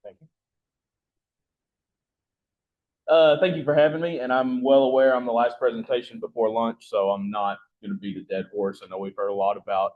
Thank you. Thank you for having me, and I'm well aware I'm the last presentation before lunch, so I'm not going to beat a dead horse. I know we've heard a lot about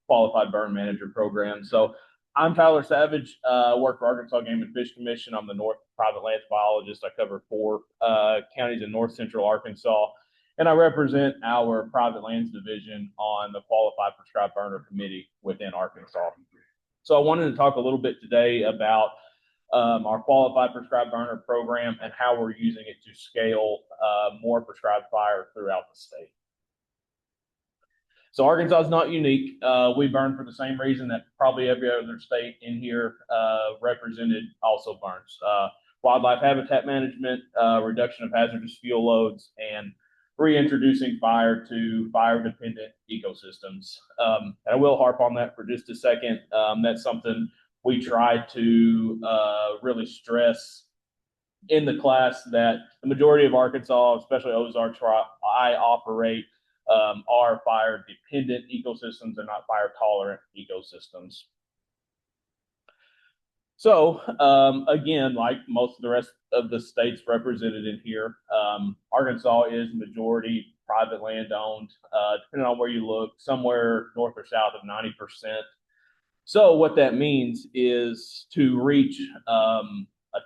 qualified burn manager programs. So I'm Tyler Savage. Work for Arkansas Game and Fish Commission. I'm the North Private Lands biologist. I cover four counties in North Central Arkansas, and I represent our private lands division on the Qualified Prescribed Burner Committee within Arkansas. So I wanted to talk a little bit today about our qualified prescribed burner program and how we're using it to scale more prescribed fire throughout the state. So Arkansas is not unique. We burn for the same reason that probably every other state in here represented also burns. Wildlife habitat management, reduction of hazardous fuel loads, and reintroducing fire to fire-dependent ecosystems. And I will harp on that for just a second. That's something we try to really stress in the class, that the majority of Arkansas, especially Ozarks where I operate, are fire-dependent ecosystems and not fire-tolerant ecosystems. So again, like most of the rest of the states represented in here, Arkansas is majority private land owned, depending on where you look, somewhere north or south of 90%. So what that means is to reach a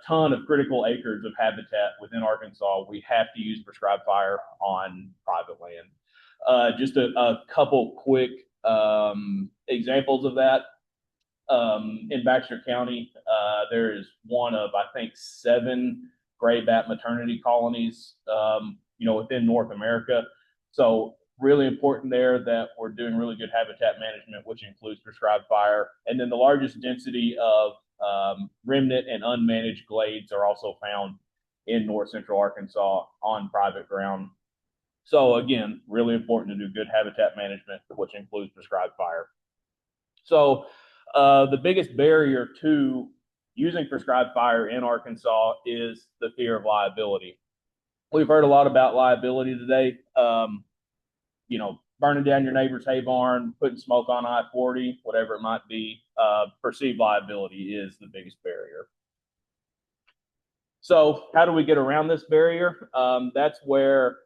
ton of critical acres of habitat within Arkansas, we have to use prescribed fire on private land. Just a couple quick examples of that. In Baxter County, there is one of, I think, 7 gray bat maternity colonies, within North America. So really important there that we're doing really good habitat management, which includes prescribed fire. And then the largest density of remnant and unmanaged glades are also found in North Central Arkansas on private ground. So again, really important to do good habitat management, which includes prescribed fire. So the biggest barrier to using prescribed fire in Arkansas is the fear of liability. We've heard a lot about liability today. Burning down your neighbor's hay barn, putting smoke on I-40, whatever it might be, perceived liability is the biggest barrier. So how do we get around this barrier? That's where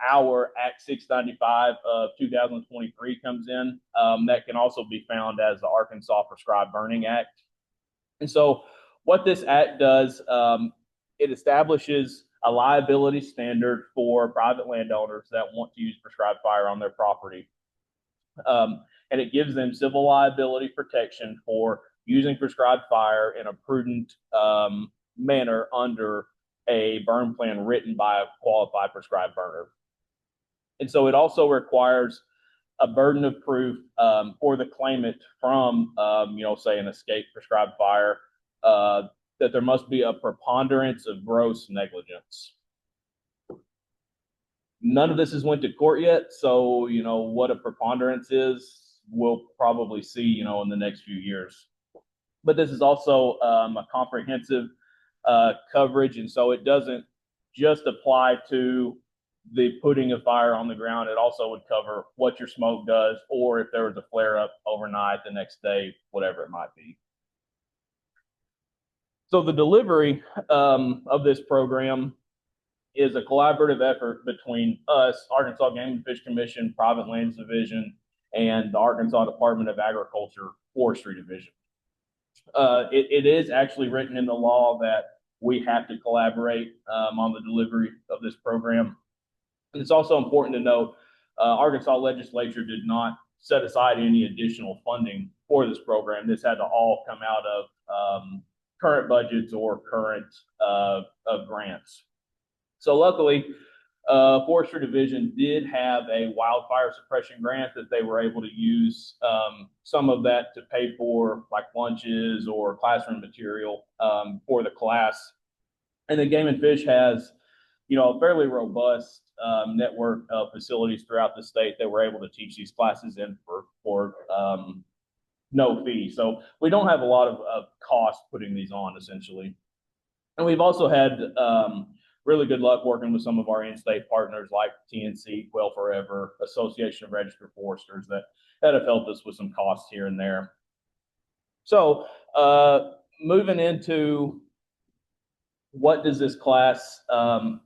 our Act 695 of 2023 comes in. That can also be found as the Arkansas Prescribed Burning Act. And so what this act does, it establishes a liability standard for private landowners that want to use prescribed fire on their property. And it gives them civil liability protection for using prescribed fire in a prudent manner under a burn plan written by a qualified prescribed burner. And so it also requires a burden of proof for the claimant from, say, an escape prescribed fire, that there must be a preponderance of gross negligence. None of this has went to court yet, so what a preponderance is, we'll probably see, in the next few years. But this is also a comprehensive coverage, and so it doesn't just apply to the putting of fire on the ground. It also would cover what your smoke does, or if there was a flare up overnight, the next day, whatever it might be. So the delivery of this program is a collaborative effort between us, Arkansas Game and Fish Commission, Private Lands Division, and the Arkansas Department of Agriculture Forestry Division. It is actually written in the law that we have to collaborate on the delivery of this program. And it's also important to note, Arkansas legislature did not set aside any additional funding for this program. This had to all come out of current budgets or current grants. So luckily, Forestry Division did have a wildfire suppression grant that they were able to use some of that to pay for like lunches or classroom material for the class. And the Game and Fish has, a fairly robust network of facilities throughout the state that we're able to teach these classes in for no fee. So we don't have a lot of cost putting these on, essentially. And we've also had really good luck working with some of our in-state partners like TNC, Quail Forever, Association of Registered Foresters that have helped us with some costs here and there. So moving into what does this class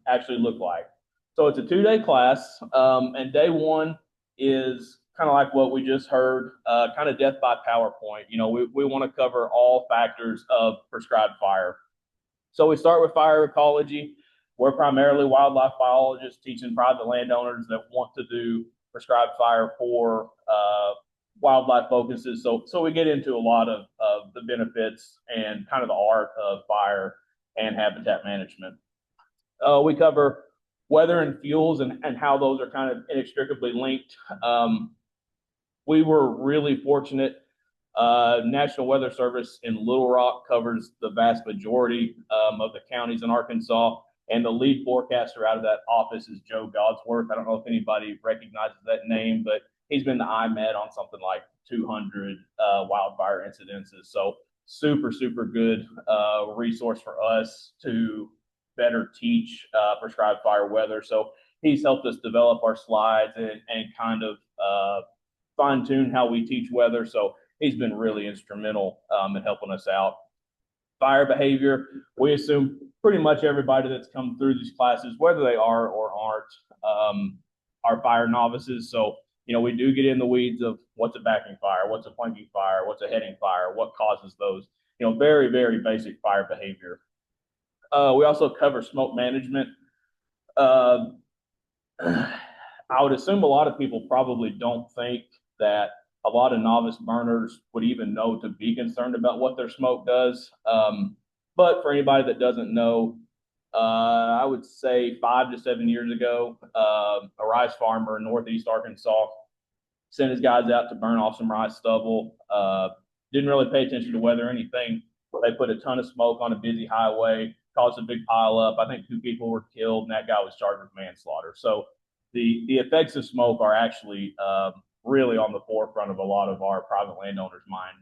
actually look like? So it's a 2-day class, and day one is kind of like what we just heard, kind of death by PowerPoint. You know, we want to cover all factors of prescribed fire. So we start with fire ecology. We're primarily wildlife biologists teaching private landowners that want to do prescribed fire for wildlife focuses. So we get into a lot of the benefits and kind of the art of fire and habitat management. We cover weather and fuels and how those are kind of inextricably linked. We were really fortunate. National Weather Service in Little Rock covers the vast majority of the counties in Arkansas, and the lead forecaster out of that office is Joe Godsworth. I don't know if anybody recognizes that name, but he's been the IMED on something like 200 wildfire incidences. So super, super good resource for us to better teach prescribed fire weather. So he's helped us develop our slides and kind of fine tune how we teach weather. So he's been really instrumental in helping us out. Fire behavior, we assume pretty much everybody that's come through these classes, whether they are or aren't, are fire novices. So, you know, we do get in the weeds of what's a backing fire, what's a flanking fire, what's a heading fire, what causes those, you know, very, very basic fire behavior. We also cover smoke management. I would assume a lot of people probably don't think that a lot of novice burners would even know to be concerned about what their smoke does. But for anybody that doesn't know, I would say 5 to 7 years ago, a rice farmer in Northeast Arkansas sent his guys out to burn off some rice stubble. Didn't really pay attention to weather or anything. They put a ton of smoke on a busy highway, caused a big pile up. I think 2 people were killed, and that guy was charged with manslaughter. So the effects of smoke are actually really on the forefront of a lot of our private landowners' mind.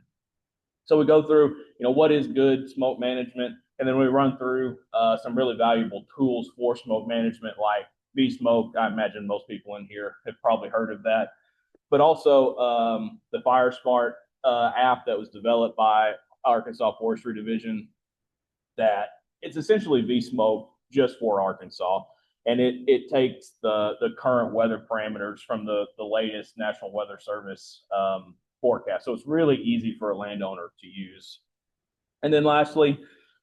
So we go through, you know, what is good smoke management, and then we run through some really valuable tools for smoke management, like V-Smoke. I imagine most people in here have probably heard of that, but also the FireSmart app that was developed by Arkansas Forestry Division. That it's essentially V-Smoke just for Arkansas. And it takes the current weather parameters from the latest National Weather Service forecast. So it's really easy for a landowner to use. And then lastly,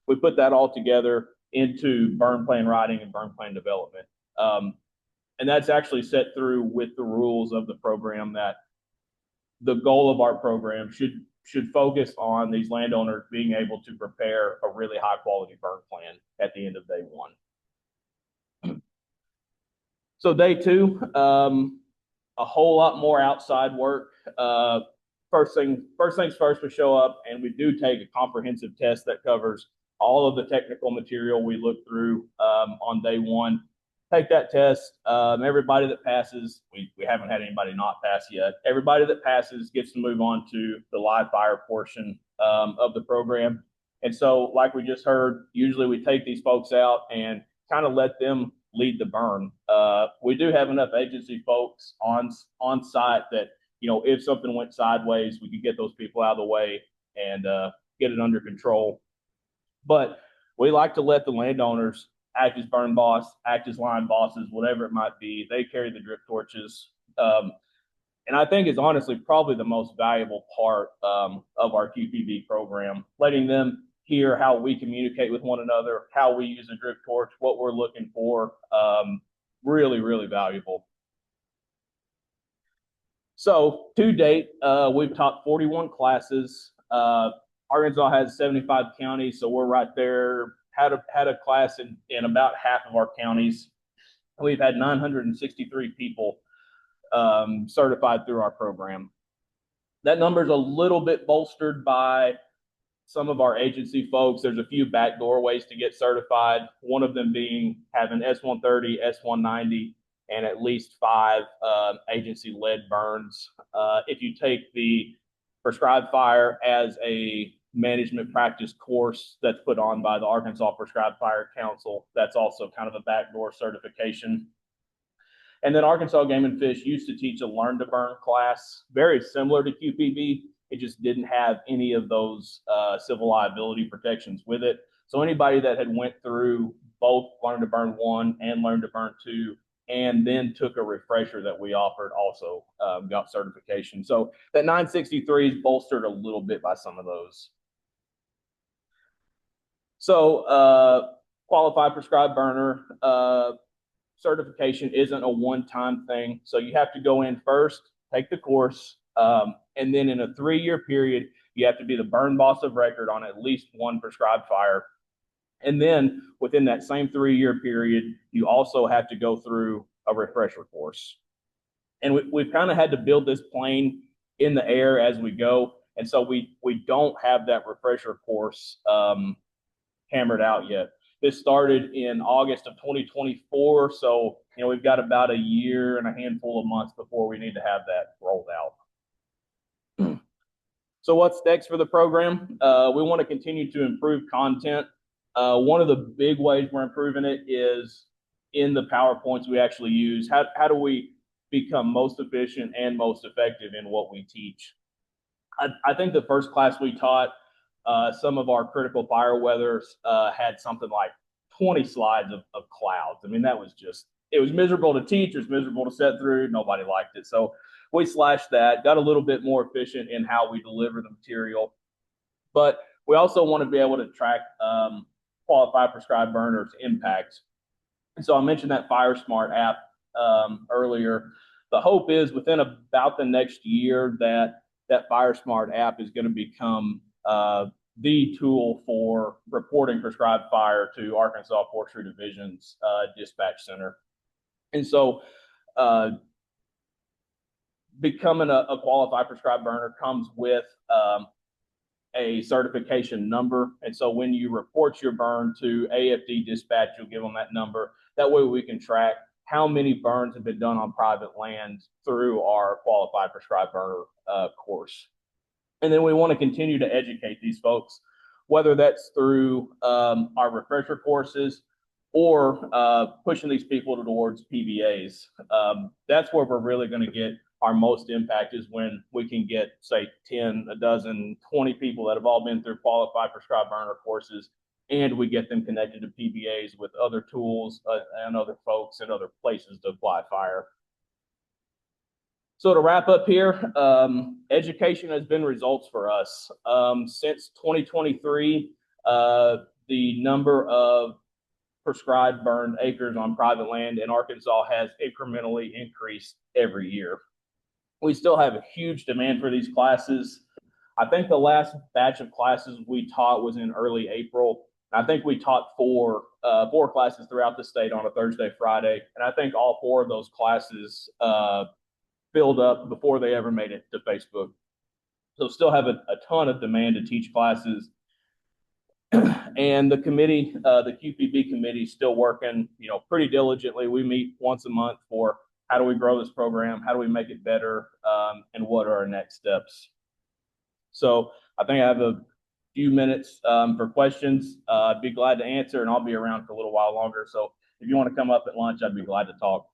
we put that all together into burn plan writing and burn plan development. And that's actually set through with the rules of the program, that the goal of our program should focus on these landowners being able to prepare a really high quality burn plan at the end of day one. So day two, a whole lot more outside work. First things first, we show up and we do take a comprehensive test that covers all of the technical material we look through on day one. Take that test. Everybody that passes, we haven't had anybody not pass yet. Everybody that passes gets to move on to the live fire portion of the program. And so, like we just heard, usually we take these folks out and kind of let them lead the burn. We do have enough agency folks on site that, you know, if something went sideways, we could get those people out of the way and get it under control. But we like to let the landowners act as burn boss, act as line bosses, whatever it might be. They carry the drip torches. And I think it's honestly probably the most valuable part of our QPV program, letting them hear how we communicate with one another, how we use a drip torch, what we're looking for. Really, really valuable. So to date, we've taught 41 classes. Arkansas has 75 counties, so we're right there. Had a class in about half of our counties. We've had 963 people certified through our program. That number is a little bit bolstered by some of our agency folks. There's a few backdoor ways to get certified. One of them being having S130, S190, and at least 5 agency-led burns. If you take the prescribed fire as a management practice course that's put on by the Arkansas Prescribed Fire Council, that's also kind of a backdoor certification. And then Arkansas Game and Fish used to teach a learn to burn class, very similar to QPV, It just didn't have any of those civil liability protections with it. So anybody that had went through both Learn to Burn 1 and Learn to Burn 2 and then took a refresher that we offered also got certification. So that 963 is bolstered a little bit by some of those. So qualified prescribed burner certification isn't a one-time thing. So you have to go in first, take the course, and then in a 3-year period, you have to be the burn boss of record on at least one prescribed fire. And then within that same 3-year period, you also have to go through a refresher course. And we've kind of had to build this plane in the air as we go. And so we don't have that refresher course hammered out yet. This started in August of 2024. So, we've got about a year and a handful of months before we need to have that rolled out. So what's next for the program? We want to continue to improve content. One of the big ways we're improving it is in the PowerPoints we actually use. How do we become most efficient and most effective in what we teach? I think the first class we taught, some of our critical fire weathers had something like 20 slides of clouds. I mean, it was miserable to teach. It was miserable to set through. Nobody liked it. So we slashed that, got a little bit more efficient in how we deliver the material. But we also want to be able to track qualified prescribed burners' impact. And so I mentioned that FireSmart app earlier. The hope is within about the next year that FireSmart app is going to become the tool for reporting prescribed fire to Arkansas Forestry Division's dispatch center. And so becoming a qualified prescribed burner comes with a certification number. And so when you report your burn to AFD dispatch, you'll give them that number. That way we can track how many burns have been done on private land through our qualified prescribed burner course. And then we want to continue to educate these folks, whether that's through our refresher courses or pushing these people towards PBAs. That's where we're really going to get our most impact, is when we can get, say, 10, a dozen, 20 people that have all been through qualified prescribed burner courses, and we get them connected to PBAs with other tools and other folks and other places to apply fire. So to wrap up here, education has been results for us. Since 2023, the number of prescribed burned acres on private land in Arkansas has incrementally increased every year. We still have a huge demand for these classes. I think the last batch of classes we taught was in early April. I think we taught four classes throughout the state on a Thursday, Friday, and I think all 4 of those classes filled up before they ever made it to Facebook. So still have a ton of demand to teach classes. And the committee, the QPB committee, is still working, pretty diligently. We meet once a month for how do we grow this program, how do we make it better, and what are our next steps. So I think I have a few minutes for questions. I'd be glad to answer, and I'll be around for a little while longer. So if you want to come up at lunch, I'd be glad to talk.